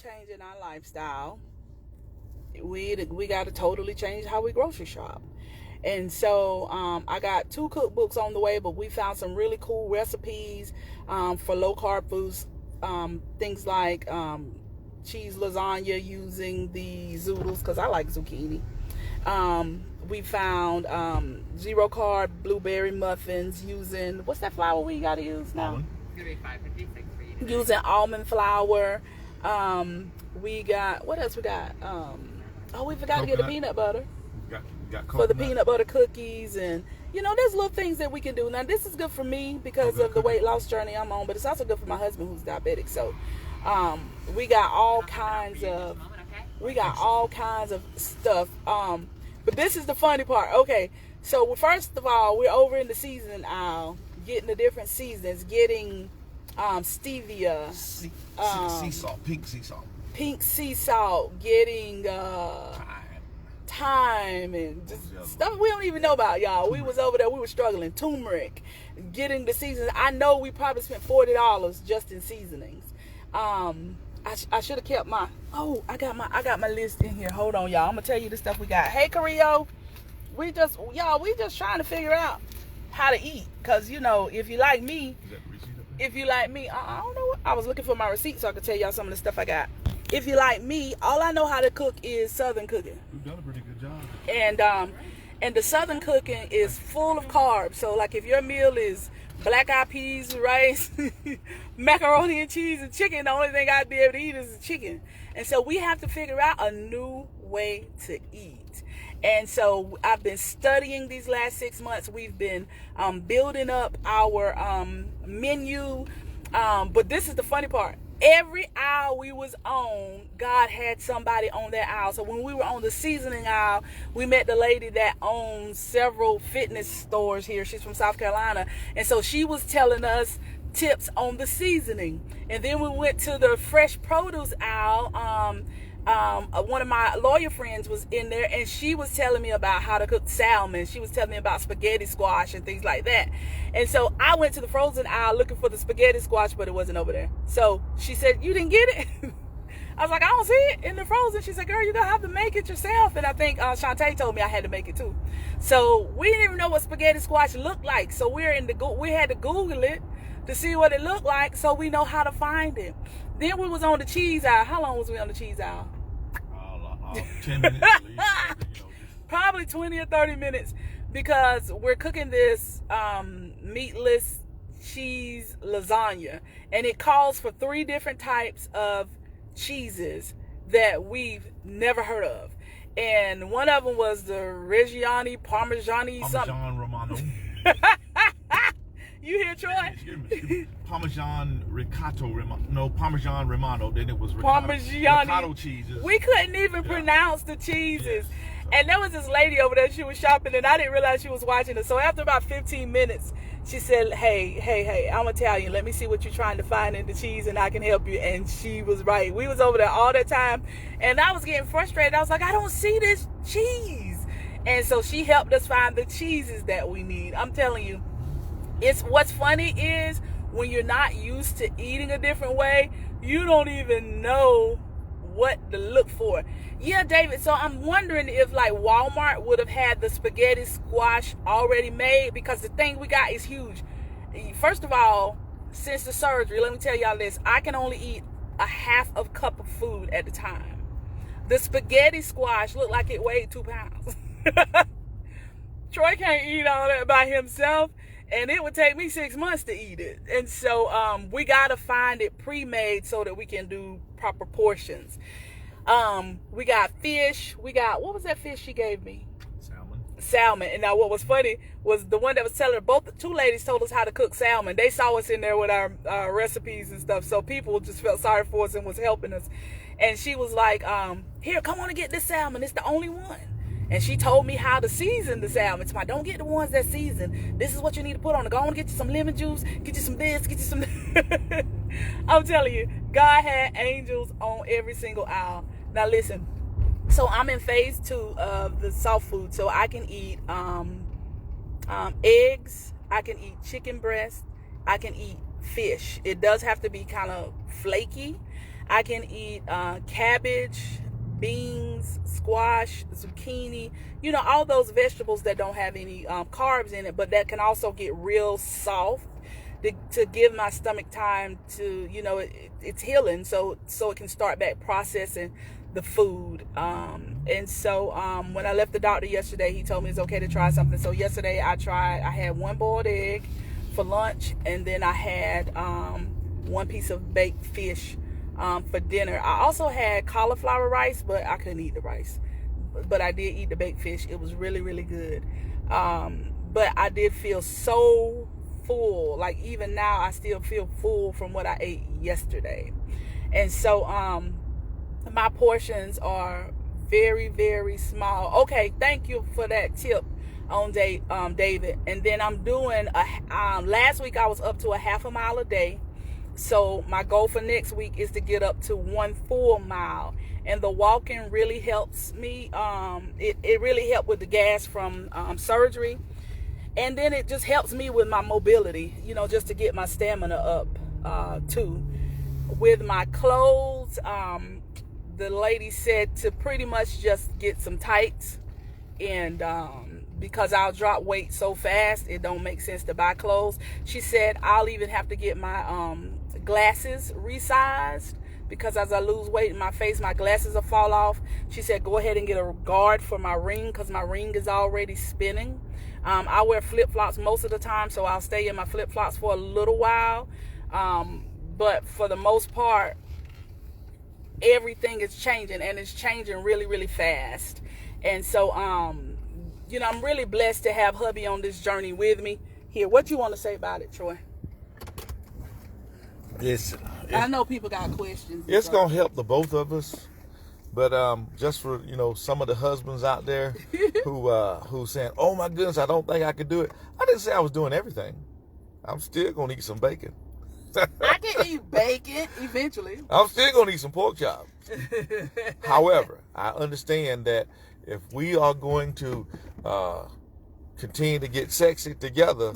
changing our lifestyle, we got to totally change how we grocery shop. And so I got 2 cookbooks on the way, but we found some really cool recipes for low carb foods. Things like cheese lasagna using the zoodles, because I like zucchini. We found 0 carb blueberry muffins using, what's that flour we got to use now? It's going to be $5.56 for you. Using almond flour. We got, what else we got? We forgot to get the peanut butter. Got for the peanut butter cookies, and there's little things that we can do. Now this is good for me because of the weight loss journey I'm on, but it's also good for my husband who's diabetic. So we got all kinds of stuff. But this is the funny part. Okay, so first of all, we're over in the seasoning aisle, getting the different seasonings, getting stevia, sea salt, pink sea salt, getting thyme and just stuff we don't even know about, y'all. We was over there, we were struggling. Turmeric, getting the seasonings. I know we probably spent $40 just in seasonings. I should have kept my I got my list in here. Hold on, y'all. I'm gonna tell you the stuff we got. Hey, Carrillo, we just trying to figure out how to eat, because if you like me, I don't know what, I was looking for my receipt so I could tell y'all some of the stuff I got. If you like me, all I know how to cook is Southern cooking. You've done a pretty good job. And the Southern cooking is full of carbs. So like if your meal is black-eyed peas, rice, macaroni and cheese, and chicken, the only thing I'd be able to eat is the chicken. And so we have to figure out a new way to eat. And so I've been studying these last 6 months. We've been building up our menu. But this is the funny part. Every aisle we was on, God had somebody on that aisle. So when we were on the seasoning aisle, we met the lady that owns several fitness stores here. She's from South Carolina. And so she was telling us tips on the seasoning. And then we went to the fresh produce aisle. One of my lawyer friends was in there, and she was telling me about how to cook salmon. She was telling me about spaghetti squash and things like that. And so I went to the frozen aisle looking for the spaghetti squash, but it wasn't over there. So she said, "You didn't get it?" I was like, "I don't see it in the frozen." She said, "Girl, you're gonna have to make it yourself." And I think Shantae told me I had to make it too. So we didn't even know what spaghetti squash looked like. So we had to Google it to see what it looked like, so we know how to find it. Then we was on the cheese aisle. How long was we on the cheese aisle? 10 minutes at least. Probably 20 or 30 minutes, because we're cooking this meatless cheese lasagna, and it calls for 3 different types of cheeses that we've never heard of. And one of them was the Reggiani Parmigiani Parmesan Romano. You hear, Troy? Parmesan Ricotta Romano. No, Parmesan Romano. Then it was Parmigiani. Ricotta cheeses. We couldn't even pronounce the cheeses. Yes. And there was this lady over there, she was shopping, and I didn't realize she was watching us. So after about 15 minutes, she said, hey, I'm Italian. Let me see what you're trying to find in the cheese, and I can help you. And she was right. We was over there all that time, and I was getting frustrated. I was like, I don't see this cheese. And so she helped us find the cheeses that we need. I'm telling you, what's funny is when you're not used to eating a different way, you don't even know what to look for. Yeah, David, so I'm wondering if like Walmart would have had the spaghetti squash already made, because the thing we got is huge. First of all, since the surgery, let me tell y'all this, I can only eat a half of cup of food at a time. The spaghetti squash looked like it weighed 2 pounds. Troy can't eat all that by himself, and it would take me 6 months to eat it. And so we got to find it pre-made so that we can do proper portions. We got fish. We got, what was that fish she gave me? Salmon. And now what was funny was the one that was telling her, both 2 ladies told us how to cook salmon. They saw us in there with our recipes and stuff. So people just felt sorry for us and was helping us. And she was like, here, come on and get this salmon. It's the only one. And she told me how to season the salmon. So don't get the ones that season. This is what you need to put on it. Go on and get you some lemon juice. Get you some this. Get you some... I'm telling you, God had angels on every single aisle. Now listen. So I'm in phase 2 of the soft food. So I can eat eggs. I can eat chicken breast. I can eat fish. It does have to be kind of flaky. I can eat cabbage, beans, squash, zucchini, all those vegetables that don't have any carbs in it, but that can also get real soft to give my stomach time to, it's healing, so it can start back processing the food. And so when I left the doctor yesterday, he told me it's okay to try something. So yesterday I had one boiled egg for lunch, and then I had one piece of baked fish for dinner. I also had cauliflower rice, but I couldn't eat the rice. But I did eat the baked fish. It was really, really good. But I did feel so full. Like even now, I still feel full from what I ate yesterday. And so my portions are very, very small. Okay, thank you for that tip on David. And then I'm doing last week I was up to a half a mile a day. So my goal for next week is to get up to 1 full mile. And the walking really helps me. It really helped with the gas from surgery. And then it just helps me with my mobility, just to get my stamina up too. With my clothes, the lady said to pretty much just get some tights. And because I'll drop weight so fast, it don't make sense to buy clothes. She said I'll even have to get my glasses resized, because as I lose weight in my face, my glasses will fall off. She said go ahead and get a guard for my ring, because my ring is already spinning. I wear flip-flops most of the time, so I'll stay in my flip-flops for a little while. But for the most part, everything is changing, and it's changing really, really fast. And so, I'm really blessed to have hubby on this journey with me. Here, what you want to say about it, Troy? I know people got questions. It's going to help the both of us. But just for, some of the husbands out there who saying, oh, my goodness, I don't think I could do it. I didn't say I was doing everything. I'm still going to eat some bacon. I can eat bacon eventually. I'm still going to eat some pork chops. However, I understand that if we are going to continue to get sexy together,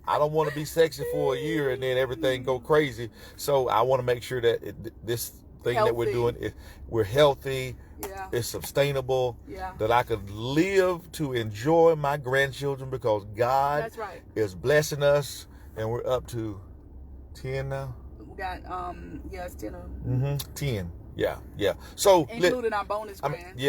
I don't want to be sexy for a year and then everything go crazy. So I want to make sure that this thing that we're doing, we're healthy, it's sustainable, that I could live to enjoy my grandchildren, because God is blessing us, and we're up to 10 now. We got it's 10 of them. Mm-hmm. 10. Yeah. So including our bonus grand.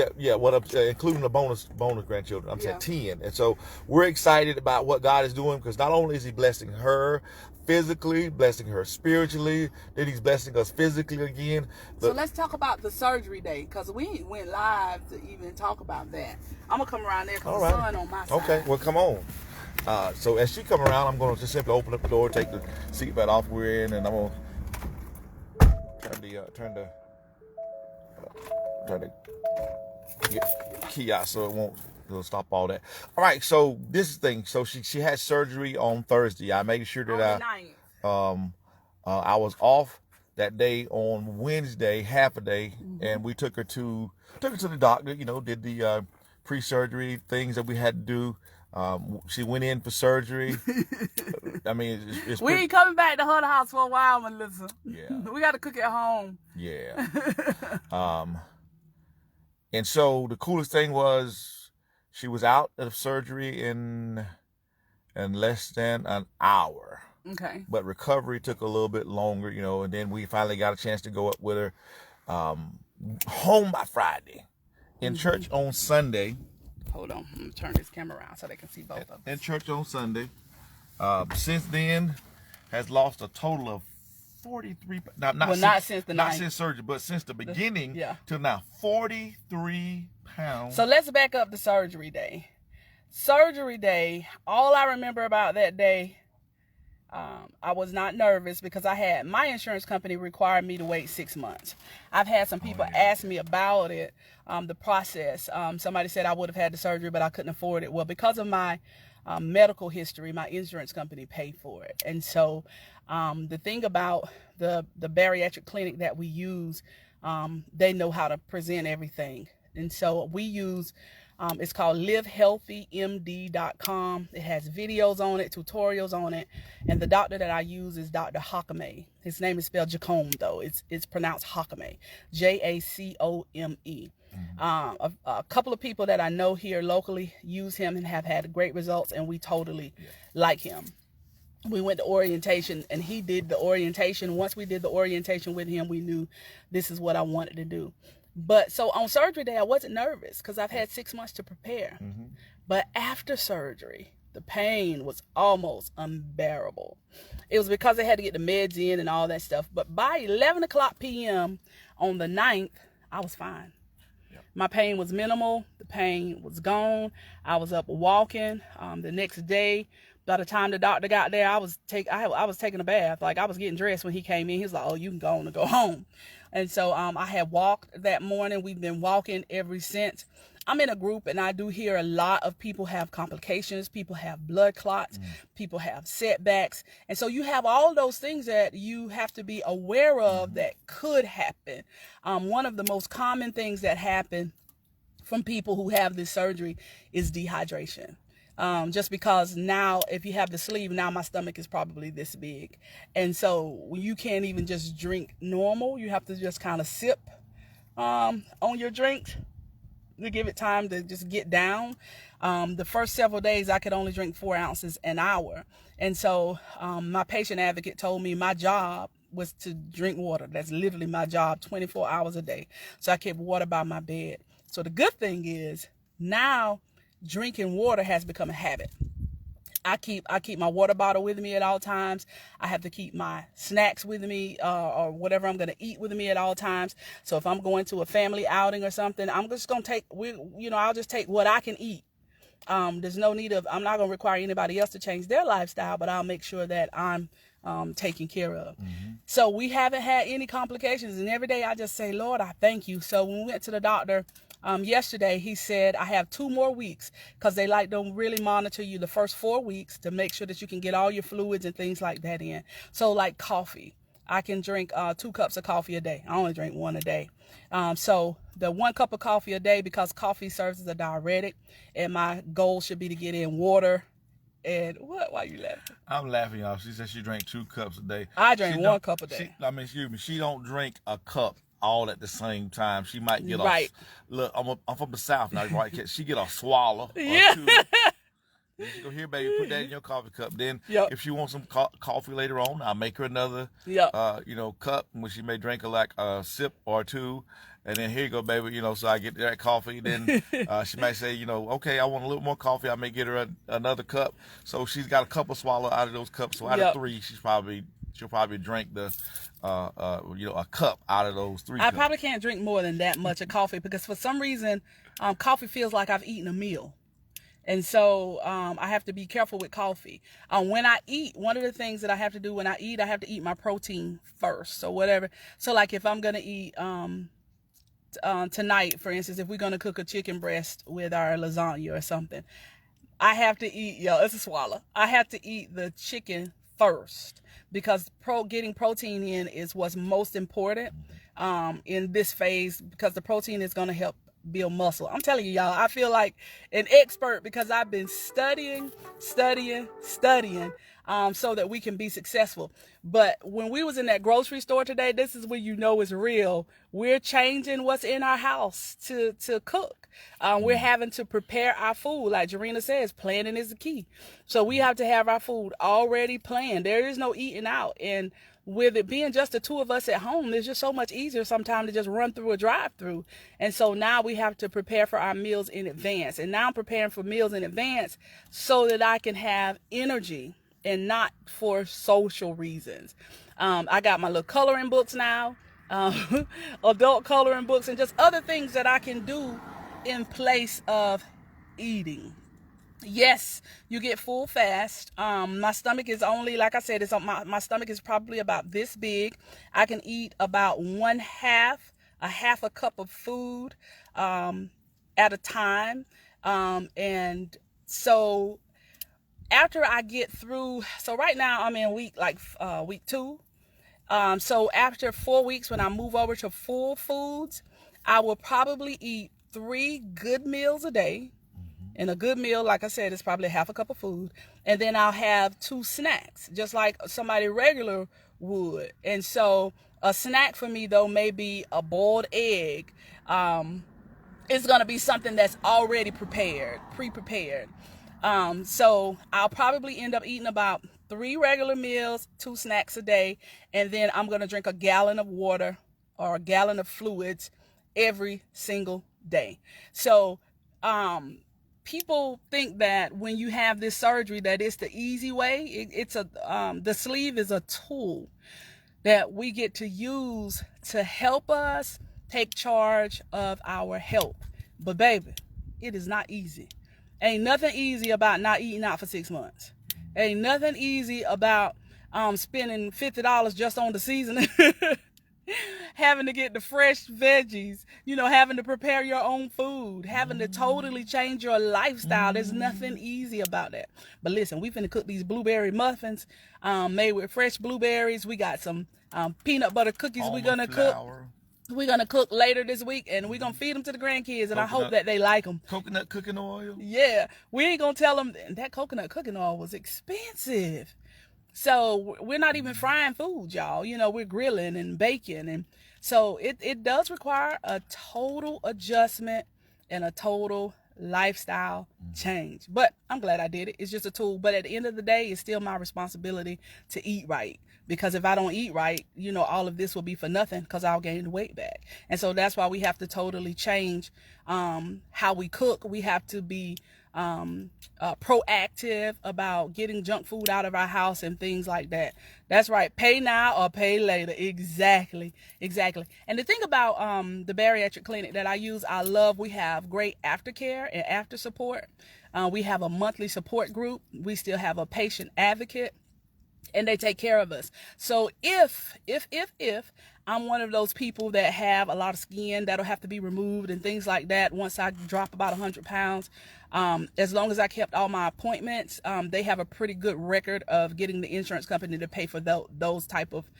What I'm including the bonus grandchildren. I'm saying 10. And so we're excited about what God is doing, because not only is He blessing her physically, blessing her spiritually, then He's blessing us physically again. So let's talk about the surgery day, because we went live to even talk about that. I'm gonna come around there because the sun on my side. Okay, well, come on. So as she come around, I'm going to just simply open up the door, take the seatbelt off we're in, and I'm going to turn the key out so it'll stop all that. All right, so this thing. So she had surgery on Thursday. I made sure that I was off that day on Wednesday, half a day, and we took her to the doctor. Did the pre-surgery things that we had to do. She went in for surgery. I mean, we ain't coming back to her house for a while, Melissa. Yeah. We got to cook at home. Yeah. And so the coolest thing was she was out of surgery in less than an hour. Okay. But recovery took a little bit longer, and then we finally got a chance to go up with her home by Friday, in church on Sunday. Hold on, I'm going to turn this camera around so they can see both of us. In church on Sunday. Since then, has lost a total of 43. Not since surgery, but since the beginning till now, 43 pounds. So let's back up to surgery day. Surgery day, all I remember about that day, I was not nervous because my insurance company required me to wait 6 months. I've had some people ask me about it, the process. Somebody said I would have had the surgery, but I couldn't afford it. Well, because of my medical history, my insurance company paid for it. And so the thing about the bariatric clinic that we use, they know how to present everything. And so we use It's called livehealthymd.com. It has videos on it, tutorials on it. And the doctor that I use is Dr. Hakame. His name is spelled Jacome, though. It's pronounced Hakame. Jacome. A couple of people that I know here locally use him and have had great results, and we totally like him. We went to orientation, and he did the orientation. Once we did the orientation with him, we knew this is what I wanted to do. But so on surgery day, I wasn't nervous because I've had 6 months to prepare. But after surgery, the pain was almost unbearable. It was because I had to get the meds in and all that stuff. But by 11 o'clock p.m. on the 9th, I was fine. My pain was minimal. The pain was gone. I was up walking. The next day, by the time the doctor got there, I was taking a bath. Like, I was getting dressed when he came in. He was like, "Oh, you can go on and go home." And so I had walked that morning. We've been walking ever since. I'm in a group, and I do hear a lot of people have complications. People have blood clots. People have setbacks. And so you have all those things that you have to be aware of that could happen. One of the most common things that happen from people who have this surgery is dehydration. Just because now, if you have the sleeve, now my stomach is probably this big. And so you can't even just drink normal. You have to just kind of sip on your drinks to give it time to just get down. The first several days, I could only drink 4 ounces an hour. And so my patient advocate told me my job was to drink water. That's literally my job, 24 hours a day. So I kept water by my bed. So the good thing is now drinking water has become a habit. I keep my water bottle with me at all times. I have to keep my snacks with me, or whatever I'm going to eat with me at all times. So if I'm going to a family outing or something, I'm just going to take, I'll just take what I can eat. There's no need of, I'm not going to require anybody else to change their lifestyle, but I'll make sure that I'm taken care of. So we haven't had any complications. And every day I just say, Lord, I thank you. So when we went to the doctor, yesterday, he said, I have 2 more weeks because they don't really monitor you the first 4 weeks to make sure that you can get all your fluids and things like that in. So like coffee, I can drink 2 cups of coffee a day. I only drink 1 a day. So the 1 cup of coffee a day, because coffee serves as a diuretic, and my goal should be to get in water. And what? Why are you laughing? I'm laughing, y'all. She said she drank 2 cups a day. I drink 1 cup a day. Excuse me. She don't drink a cup all at the same time. She might get look, I'm from the South now, right? She get a swallow or 2. Then she go, here, baby, put that in your coffee cup. Then if she wants some coffee later on, I'll make her another cup, where she may drink a sip or 2. And then here you go, baby, so I get that coffee. Then she might say, okay, I want a little more coffee. I may get her another cup. So she's got a couple swallow out of those cups. So out of 3, she'll probably drink a cup out of those 3 cups. I probably can't drink more than that much of coffee because for some reason, coffee feels like I've eaten a meal. And so I have to be careful with coffee. When I eat, one of the things that I have to do when I eat, I have to eat my protein first. So whatever. So like if I'm going to eat tonight, for instance, if we're going to cook a chicken breast with our lasagna or something, I have to eat, it's a swallow. I have to eat the chicken first because getting protein in is what's most important in this phase, because the protein is going to help build muscle. I'm telling you, y'all, I feel like an expert because I've been studying so that we can be successful. But when we was in that grocery store today, this is when you know it's real. We're changing what's in our house to cook. We're having to prepare our food. Like Jarena says, planning is the key. So we have to have our food already planned. There is no eating out. And with it being just the 2 of us at home, it's just so much easier sometimes to just run through a drive-through. And so now we have to prepare for our meals in advance. And now I'm preparing for meals in advance so that I can have energy and not for social reasons. I got my little coloring books now, adult coloring books, and just other things that I can do in place of eating. Yes, you get full fast. My stomach is only, like I said, my stomach is probably about this big. I can eat about half a cup of food at a time. And so after I get through, so right now I'm in week 2. So after 4 weeks, when I move over to full foods, I will probably eat 3 good meals a day. And a good meal, like I said, is probably half a cup of food. And then I'll have 2 snacks, just like somebody regular would. And so a snack for me, though, may be a boiled egg. It's going to be something that's already pre-prepared. So I'll probably end up eating about 3 regular meals, 2 snacks a day. And then I'm going to drink a gallon of water or a gallon of fluids every single day. So, people think that when you have this surgery that it's the easy way. The sleeve is a tool that we get to use to help us take charge of our health. But baby, it is not easy. Ain't nothing easy about not eating out for 6 months. Ain't nothing easy about spending $50 just on the seasoning. Having to get the fresh veggies, having to prepare your own food, having to totally change your lifestyle. There's nothing easy about that. But listen, we finna cook these blueberry muffins made with fresh blueberries. We got some peanut butter cookies we're gonna cook. We're gonna cook later this week, and we're gonna feed them to the grandkids, and I hope that they like them. Coconut cooking oil? Yeah, we ain't gonna tell them that coconut cooking oil was expensive. So we're not even frying food, y'all. We're grilling and baking. And so it does require a total adjustment and a total lifestyle change. But I'm glad I did it. It's just a tool. But at the end of the day, it's still my responsibility to eat right. Because if I don't eat right, all of this will be for nothing because I'll gain the weight back. And so that's why we have to totally change how we cook. We have to be proactive about getting junk food out of our house and things like that. That's right. Pay now or pay later. Exactly. And the thing about the bariatric clinic that I love, we have great aftercare and after support. We have a monthly support group. We still have a patient advocate, and they take care of us. So if I'm one of those people that have a lot of skin that'll have to be removed and things like that once I drop about 100 pounds, as long as I kept all my appointments, they have a pretty good record of getting the insurance company to pay for those type of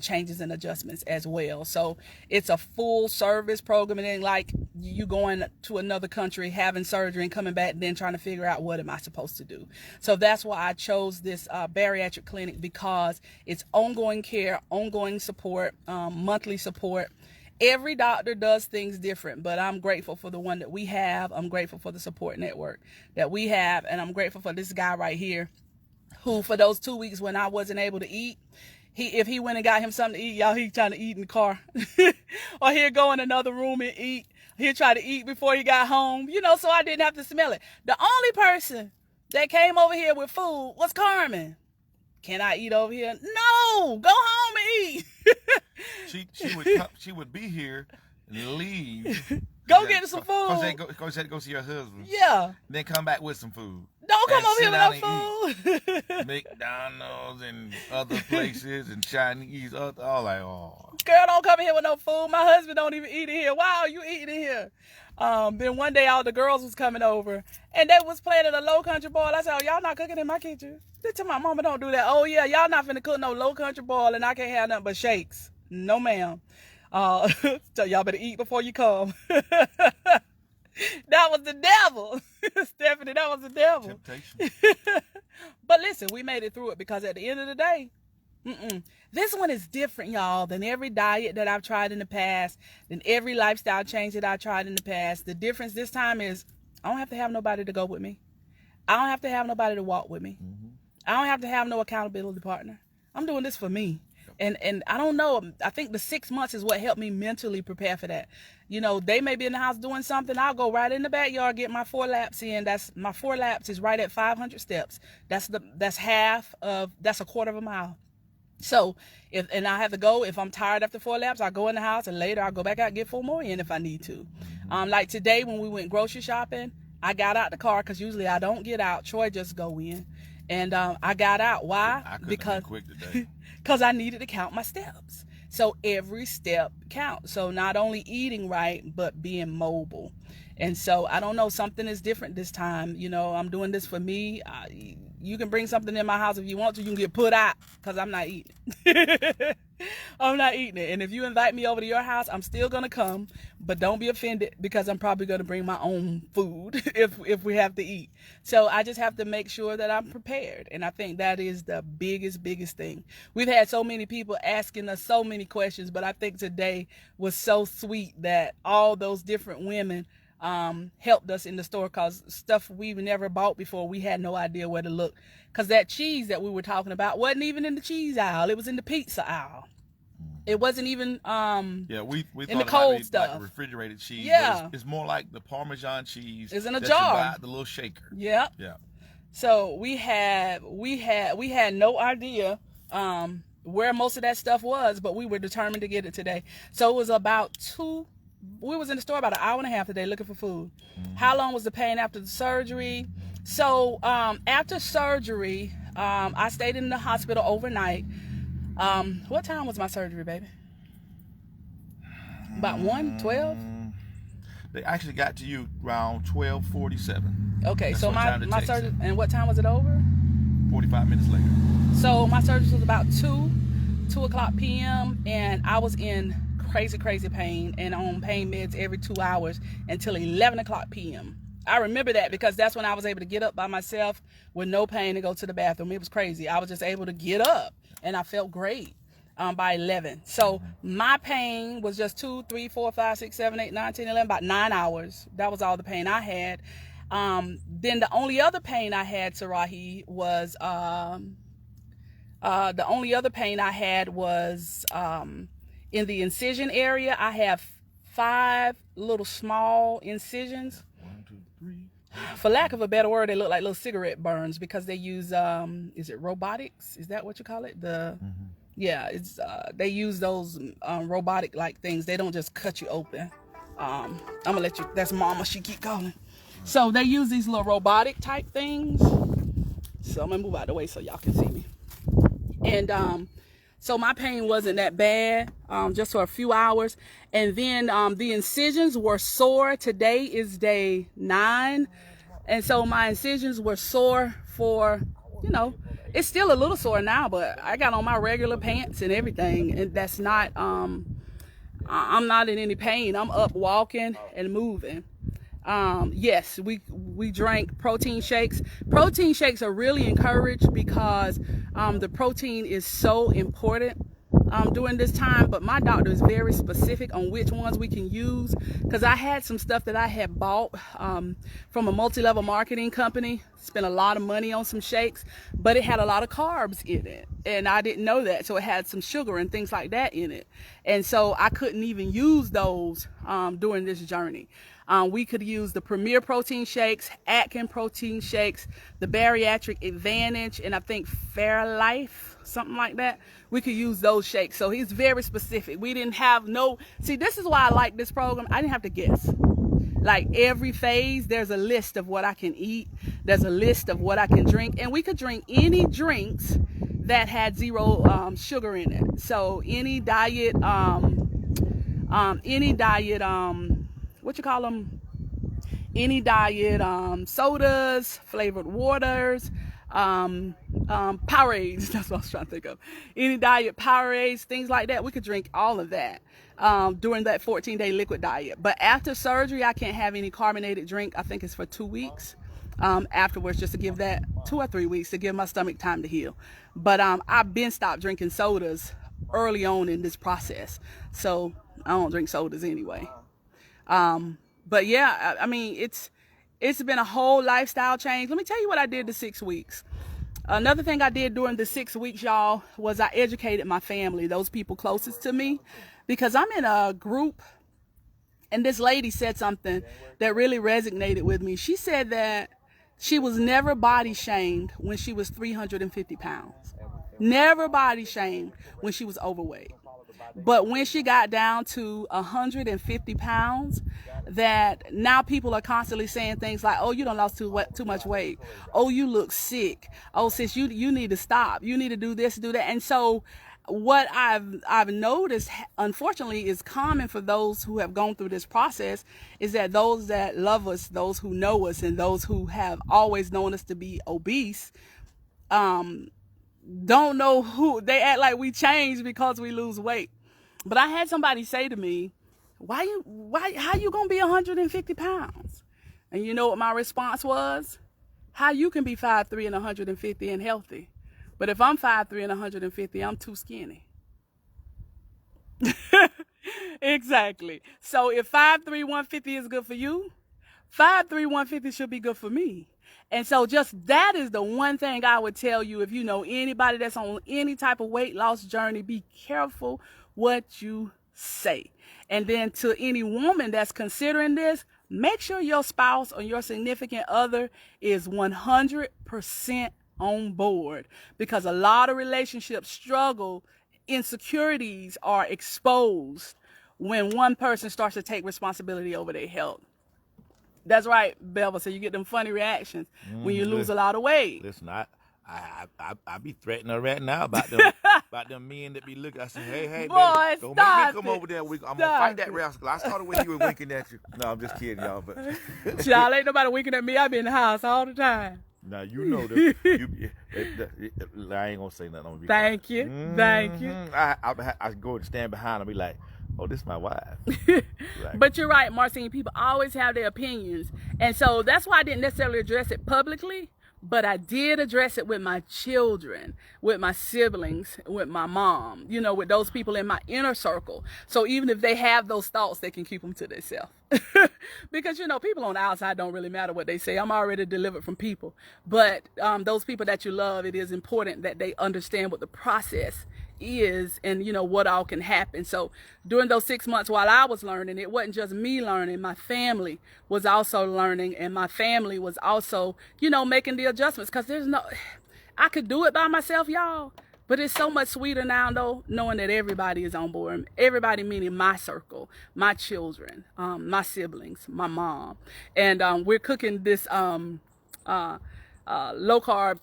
changes and adjustments as well. So it's a full service program, and then like you going to another country, having surgery and coming back and then trying to figure out what am I supposed to do. So that's why I chose this bariatric clinic, because it's ongoing care, ongoing support, monthly support. Every doctor does things different, but I'm grateful for the one that we have. I'm grateful for the support network that we have, and I'm grateful for this guy right here who, for those 2 weeks when I wasn't able to eat, if he went and got him something to eat, y'all, he trying to eat in the car. Or he'd go in another room and eat. He'd try to eat before he got home, so I didn't have to smell it. The only person that came over here with food was Carmen. Can I eat over here? No, go home and eat. She would be here and leave. Go get some food. Because she had to go see her husband. Yeah. Then come back with some food. Don't come over here with no food. McDonald's and other places and Chinese, all like, oh. Girl, don't come in here with no food. My husband don't even eat in here. Why are you eating in here? Then one day all the girls was coming over and they was planning a low country boil. I said, oh, y'all not cooking in my kitchen? They tell my mama don't do that. Oh yeah, y'all not finna cook no low country boil and I can't have nothing but shakes. No ma'am. So y'all better eat before you come. That was the devil. Stephanie, that was the devil. Temptation. But listen, we made it through it because at the end of the day, this one is different, y'all, than every diet that I've tried in the past, than every lifestyle change that I tried in the past. The difference this time is I don't have to have nobody to go with me. I don't have to have nobody to walk with me. I don't have to have no accountability partner. I'm doing this for me. And I don't know, I think the 6 months is what helped me mentally prepare for that. They may be in the house doing something. I'll go right in the backyard, get my 4 laps in. My 4 laps is right at 500 steps. That's a quarter of a mile. So I have to go, if I'm tired after 4 laps, I go in the house and later I'll go back out and get 4 more in if I need to. Like today when we went grocery shopping, I got out the car because usually I don't get out. Troy just go in. And I got out. Why? Because quick today. Because I needed to count my steps. So every step counts. So not only eating right, but being mobile. And so I don't know, something is different this time. I'm doing this for me. you can bring something in my house if you want to. You can get put out because I'm not eating it. I'm not eating it. And if you invite me over to your house, I'm still going to come. But don't be offended because I'm probably going to bring my own food if we have to eat. So I just have to make sure that I'm prepared. And I think that is the biggest thing. We've had so many people asking us so many questions, but I think today was so sweet that all those different women helped us in the store, because stuff we've never bought before, we had no idea where to look, because that cheese that we were talking about wasn't even in the cheese aisle. It was in the pizza aisle. It wasn't even we in the cold stuff, like refrigerated cheese. Yeah, it's more like the Parmesan cheese. It's in a jar. You buy at the little shaker. Yeah. So we had no idea where most of that stuff was, but we were determined to get it today. So it was about we was in the store about an hour and a half today looking for food. How long was the pain after the surgery? So after surgery, I stayed in the hospital overnight. What time was my surgery, baby? About 1:12? They actually got to you around 12:47. Okay, so my surgery, and what time was it over? 45 minutes later. So my surgery was about 2 o'clock p.m. and I was in crazy pain and on pain meds every 2 hours until 11 o'clock p.m. I remember that because that's when I was able to get up by myself with no pain and go to the bathroom. It was crazy. I was just able to get up and I felt great by 11. So my pain was just 2, 3, 4, 5, 6, 7, 8, 9, 10, 11, about 9 hours. That was all the pain I had. Then the only other pain I had, Sarahi, was in the incision area. I have 5 little small incisions. 1, 2, 3. For lack of a better word, they look like little cigarette burns because they use is it robotics? Is that what you call it? Yeah, it's they use those robotic like things. They don't just cut you open. I'm gonna let you. That's Mama. She keep calling. So they use these little robotic type things. So I'm gonna move out of the way so y'all can see me. And so my pain wasn't that bad, just for a few hours. And then the incisions were sore. Today is day 9. And so my incisions were sore for, it's still a little sore now, but I got on my regular pants and everything. And that's not, I'm not in any pain. I'm up walking and moving. Yes, we drank protein shakes. Protein shakes are really encouraged because the protein is so important during this time, but my doctor is very specific on which ones we can use, because I had some stuff that I had bought from a multi-level marketing company, spent a lot of money on some shakes, but it had a lot of carbs in it, and I didn't know that. So it had some sugar and things like that in it, and so I couldn't even use those during this journey. We could use the Premier protein shakes, Atkin protein shakes, the Bariatric Advantage, and I think Fairlife, something like that. We could use those shakes. So he's very specific. We didn't have see, this is why I like this program. I didn't have to guess. Like every phase, there's a list of what I can eat. There's a list of what I can drink. And we could drink any drinks that had 0 sugar in it. So any diet, what you call them? Any diet, sodas, flavored waters, Powerades, that's what I was trying to think of. Any diet Powerades, things like that, we could drink all of that during that 14-day liquid diet. But after surgery, I can't have any carbonated drink. I think it's for 2 weeks afterwards, just to give that 2 or 3 weeks to give my stomach time to heal. But I've been stopped drinking sodas early on in this process, so I don't drink sodas anyway. But yeah, I mean, it's been a whole lifestyle change. Let me tell you what I did the 6 weeks. Another thing I did during the 6 weeks, y'all, was I educated my family, those people closest to me, because I'm in a group, and this lady said something that really resonated with me. She said that she was never body shamed when she was 350 pounds. Never body shamed when she was overweight. But when she got down to 150 pounds, that now people are constantly saying things like, oh, you done lost too much weight. Oh, you look sick. Oh, sis, you need to stop. You need to do this, do that. And so what I've noticed, unfortunately, is common for those who have gone through this process, is that those that love us, those who know us, and those who have always known us to be obese, don't know who, they act like we change because we lose weight. But I had somebody say to me, how you gonna be 150 pounds? And you know what my response was? How you can be 5'3" and 150 and healthy? But if I'm 5'3" and 150, I'm too skinny. Exactly. So if 5'3", 150 is good for you, 5'3", 150 should be good for me. And so just that is the one thing I would tell you. If you know anybody that's on any type of weight loss journey, be careful what you say. And then to any woman that's considering this, make sure your spouse or your significant other is 100% on board, because a lot of relationships struggle, insecurities are exposed when one person starts to take responsibility over their health. That's right, Belva. So you get them funny reactions when you lose a lot of weight. Listen, I be threatening her right now about them men that be looking. I say, hey, boy, don't stop make me come over there. I'm gonna fight that rascal. I started when you were winking at you. No, I'm just kidding, y'all. But y'all ain't nobody winking at me. I be in the house all the time. Now you know this. I ain't gonna say nothing on you. Thank you. Thank you. I go and stand behind and be like, oh, this is my wife. But you're right, Marcine. People always have their opinions. And so that's why I didn't necessarily address it publicly, but I did address it with my children, with my siblings, with my mom, with those people in my inner circle. So even if they have those thoughts, they can keep them to themselves. Because, people on the outside don't really matter what they say. I'm already delivered from people. But those people that you love, it is important that they understand what the process is and what all can happen. So during those 6 months while I was learning, it wasn't just me learning, my family was also learning, and my family was also making the adjustments, because I could do it by myself, y'all, but it's so much sweeter now though, knowing that everybody is on board. Everybody meaning my circle, my children, my siblings, my mom. And we're cooking this low carb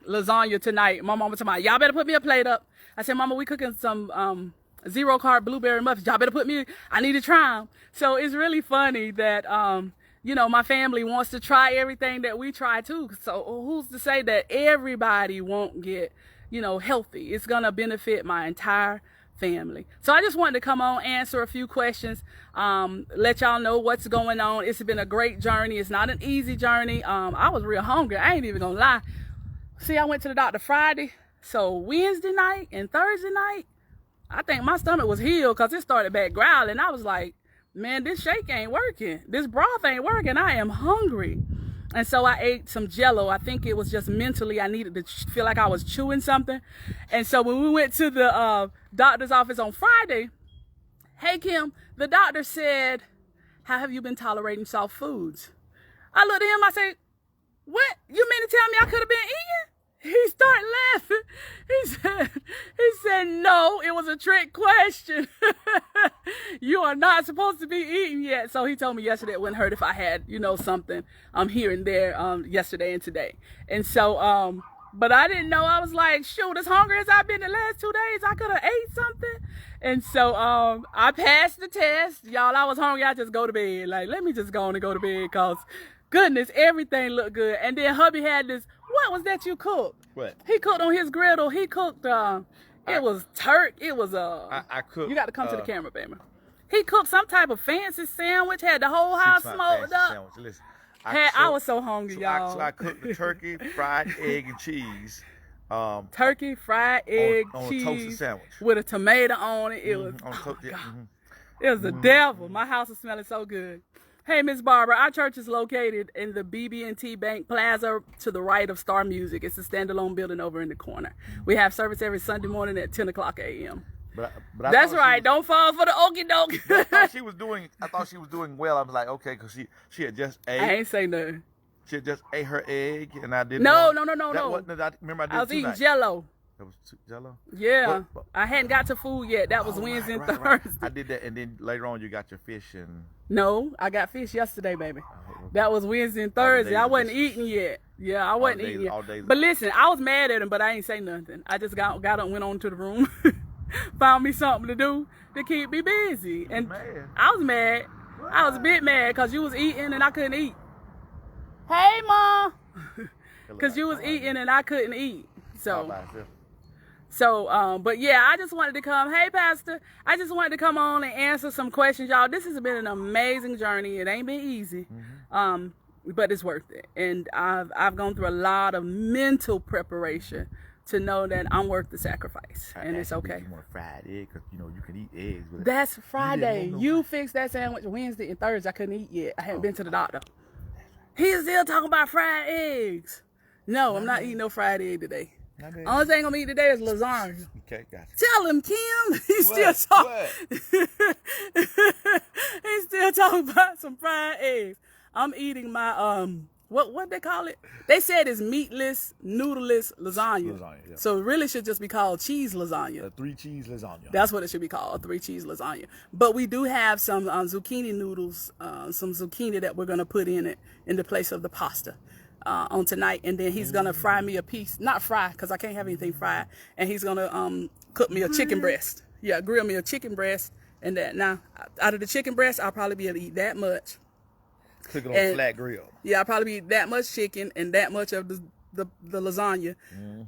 lasagna tonight. My mama told me, y'all better put me a plate up. I said, Mama, we cooking some zero carb blueberry muffins. Y'all better I need to try them. So it's really funny that, my family wants to try everything that we try too. So who's to say that everybody won't get, healthy? It's going to benefit my entire family. So I just wanted to come on, answer a few questions, let y'all know what's going on. It's been a great journey. It's not an easy journey. I was real hungry. I ain't even gonna lie. See, I went to the doctor Friday. So Wednesday night and Thursday night, I think my stomach was healed because it started back growling. I was like, man, this shake ain't working. This broth ain't working. I am hungry. And so I ate some Jell-O. I think it was just mentally I needed to feel like I was chewing something. And so when we went to the doctor's office on Friday, hey, Kim, the doctor said, how have you been tolerating soft foods? I looked at him, I said, what? You mean to tell me I could have been eating? He started laughing. He said, no, it was a trick question. You are not supposed to be eating yet. So he told me yesterday it wouldn't hurt if I had, something here and there yesterday and today. And so, but I didn't know. I was like, shoot, as hungry as I've been the last 2 days, I could have ate something. And so I passed the test. Y'all, I was hungry. I just go to bed. Like, let me just go on and go to bed because, goodness, everything looked good. And then hubby had this, what was that you cooked? What? He cooked on his griddle. He cooked, it was turkey. It was, I cooked. You got to come to the camera, baby. He cooked some type of fancy sandwich, had the whole house smoked up. Listen, I was so hungry, y'all. So I cooked the turkey, fried egg, and cheese. Turkey, fried egg, on cheese, a toasted sandwich with a tomato on it. It was, it was the devil. My house was smelling so good. Hey, Miss Barbara, our church is located in the BB&T Bank Plaza to the right of Star Music. It's a standalone building over in the corner. We have service every Sunday morning at 10 o'clock a.m. But that's right. Don't fall for the okie doke. I thought she was doing well. I was like, okay, because she had just ate. I ain't say nothing. She had just ate her egg, and I didn't. No. Remember, I did I was eating Jell-O. That was Jell-O? Yeah. I hadn't got to food yet. That was Wednesday and Thursday. Right. I did that, and then later on you got your fish and... No, I got fish yesterday, baby. That was Wednesday and Thursday. I wasn't eating yet. Yeah, I wasn't eating yet. But listen, I was mad at him, but I ain't say nothing. I just got up and went on to the room. Found me something to do to keep me busy. And I was mad. I was a bit mad because you was eating and I couldn't eat. Hey, Mom. because you was eating and I couldn't eat. All by itself. But yeah, I just wanted to come. Hey, Pastor, I just wanted to come on and answer some questions, y'all. This has been an amazing journey. It ain't been easy, but it's worth it. And I've gone through a lot of mental preparation to know that I'm worth the sacrifice, and it's okay. You want a fried egg because you know you can eat eggs. But that's Friday. You fixed that sandwich Wednesday and Thursday. I couldn't eat yet. I hadn't been to the doctor. He's still talking about fried eggs. No, I'm not eating no fried egg today. Only thing I'm gonna eat today is lasagna. Okay, gotcha. Tell him, Kim. He's still talking. He's still talking about some fried eggs. I'm eating my what they call it? They said it's meatless, noodleless lasagna. Yeah. So it really should just be called cheese lasagna. A 3-cheese lasagna. That's what it should be called, a 3-cheese lasagna. But we do have some zucchini noodles, some zucchini that we're gonna put in it in the place of the pasta. On tonight, and then he's gonna fry me a piece, not fry because I can't have anything fried, and he's gonna cook me a chicken breast. Yeah, grill me a chicken breast, and that now out of the chicken breast I'll probably be able to eat that much. Cook it on a flat grill. Yeah, I'll probably eat that much chicken and that much of the lasagna,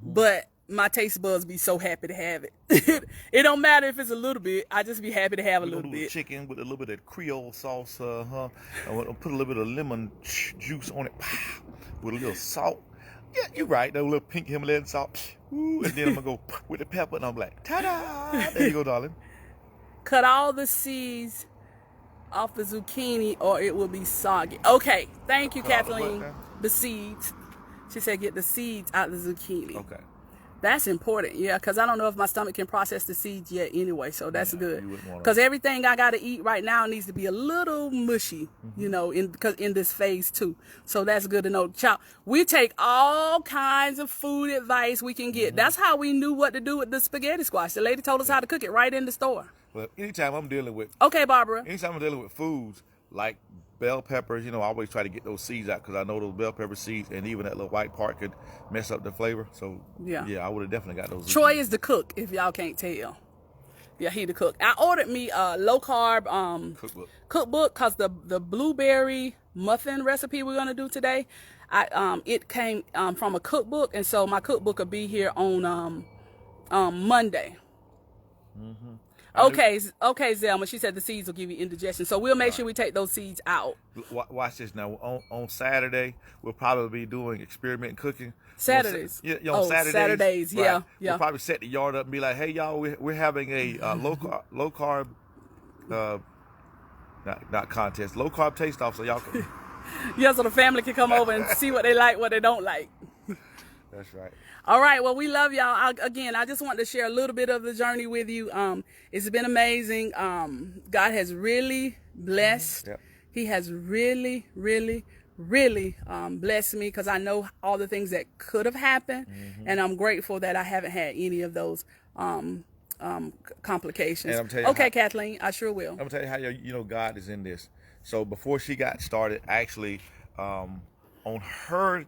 but my taste buds be so happy to have it. It don't matter if it's a little bit. I just be happy to have a little bit. Chicken with a little bit of Creole sauce, I want to put a little bit of lemon juice on it, with a little salt. Yeah, you're right. That little pink Himalayan salt. Ooh, and then I'm gonna go with the pepper, and I'm like, ta-da! There you go, darling. Cut all the seeds off the zucchini, or it will be soggy. Okay, thank you, Kathleen. The seeds. She said, get the seeds out of the zucchini. Okay. That's important, yeah, because I don't know if my stomach can process the seeds yet anyway, so that's good. Because everything I got to eat right now needs to be a little mushy, you know, in this phase 2. So that's good to know. Child, we take all kinds of food advice we can get. That's how we knew what to do with the spaghetti squash. The lady told us how to cook it right in the store. Well, anytime I'm dealing with... Okay, Barbara. Anytime I'm dealing with foods like bell peppers, you know, I always try to get those seeds out because I know those bell pepper seeds and even that little white part could mess up the flavor. So, yeah I would have definitely got those. Troy is the cook, if y'all can't tell. Yeah, he the cook. I ordered me a low-carb cookbook because the blueberry muffin recipe we're going to do today, it came from a cookbook, and so my cookbook will be here on Monday. Okay, Zelma. She said the seeds will give you indigestion, so we'll make sure we take those seeds out. Watch this now. On Saturday, we'll probably be doing experiment cooking. Saturdays. On Saturdays. Right. Yeah. We'll probably set the yard up and be like, "Hey, y'all, we're having a low carb, not contest, low carb taste off, so y'all can." Yeah, so the family can come over and see what they like, what they don't like. That's right. All right, well, we love y'all. I just want to share a little bit of the journey with you. It's been amazing. God has really blessed. Yep. He has really, really, really blessed me because I know all the things that could have happened, and I'm grateful that I haven't had any of those complications. And I'm telling you Kathleen, I sure will. I'm going to tell you how God is in this. So before she got started, actually, on her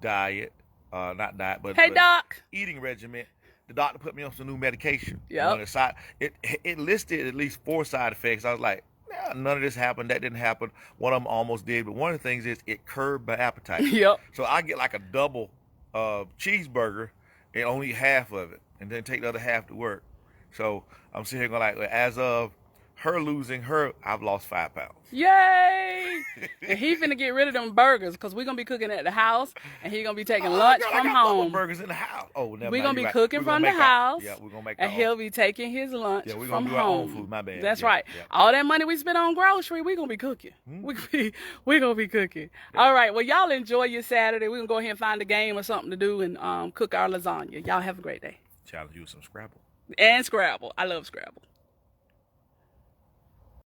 diet, not diet, but Doc, eating regimen, the doctor put me on some new medication. Yeah. On the side, it listed at least 4 side effects. I was like, none of this happened. That didn't happen. One of them almost did, but one of the things is it curbed my appetite. Yep. So I get like a double cheeseburger and only eat half of it, and then take the other half to work. So I'm sitting here going like, as of her losing her, I've lost 5 pounds. Yay! And he finna get rid of them burgers because we're gonna be cooking at the house, and he's gonna be taking lunch from home. Burgers in the house. Oh, never. We're gonna be cooking from the house. Yeah, we're gonna make. And he'll be taking his lunch we're from gonna do home. Our own food. My bad. That's right. Yeah. All that money we spent on grocery, we're gonna be cooking. We're gonna be cooking. All right. Well, y'all enjoy your Saturday. We're gonna go ahead and find a game or something to do and cook our lasagna. Y'all have a great day. Challenge you with some Scrabble. And Scrabble. I love Scrabble.